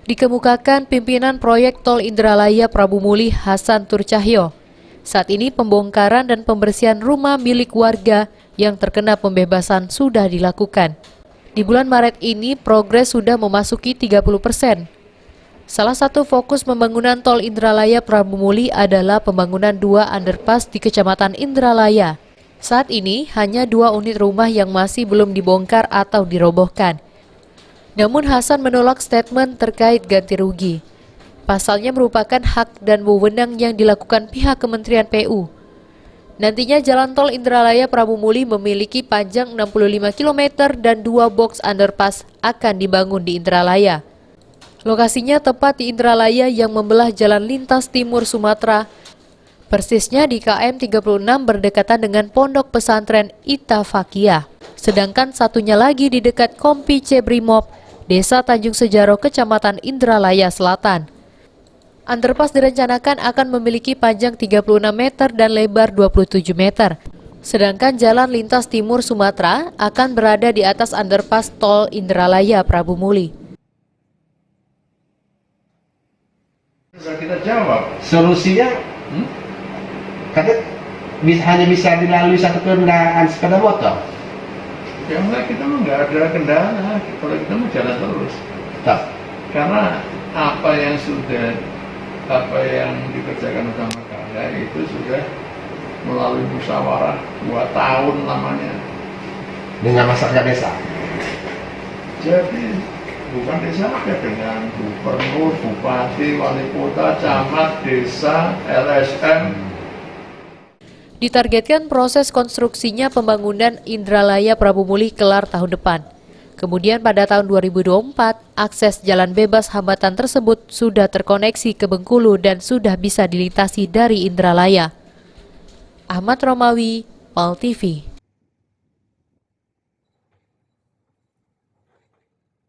Dikemukakan pimpinan proyek Tol Indralaya Prabu Muli Hasan Turcahyo. Saat ini pembongkaran dan pembersihan rumah milik warga yang terkena pembebasan sudah dilakukan. Di bulan Maret ini progres sudah memasuki 30%. Salah satu fokus pembangunan Tol Indralaya Prabu Muli adalah pembangunan 2 underpass di Kecamatan Indralaya. Saat ini hanya 2 unit rumah yang masih belum dibongkar atau dirobohkan. Namun Hasan menolak statement terkait ganti rugi. Pasalnya merupakan hak dan wewenang yang dilakukan pihak Kementerian PU. Nantinya jalan tol Indralaya Prabu Muli memiliki panjang 65 km dan 2 box underpass akan dibangun di Indralaya. Lokasinya tepat di Indralaya yang membelah jalan lintas timur Sumatera, persisnya di KM 36 berdekatan dengan Pondok Pesantren Itafaqiyah. Sedangkan satunya lagi di dekat Kompi Cebrimob, Desa Tanjung Sejaro, Kecamatan Indralaya Selatan. Underpass direncanakan akan memiliki panjang 36 meter dan lebar 27 meter. Sedangkan jalan lintas timur Sumatera akan berada di atas underpass Tol Indralaya Prabu Muli. Sudah kita jawab. Solusinya, hanya bisa dilalui satu kendaraan sepeda motor. Ya enggak, kita mah nggak ada kendala. Kalau kita mau jalan terus. Tak. Karena apa yang dikerjakan utama karya itu sudah melalui musyawarah 2 tahun lamanya. Dengan masyarakat desa. Jadi bukan desa aja, dengan gubernur, bupati, wali kota, camat, desa, LSM. Ditargetkan proses konstruksinya pembangunan Indralaya Prabu Muli kelar tahun depan. Kemudian pada tahun 2024, akses jalan bebas hambatan tersebut sudah terkoneksi ke Bengkulu dan sudah bisa dilintasi dari Indralaya. Ahmad Romawi, PAL TV.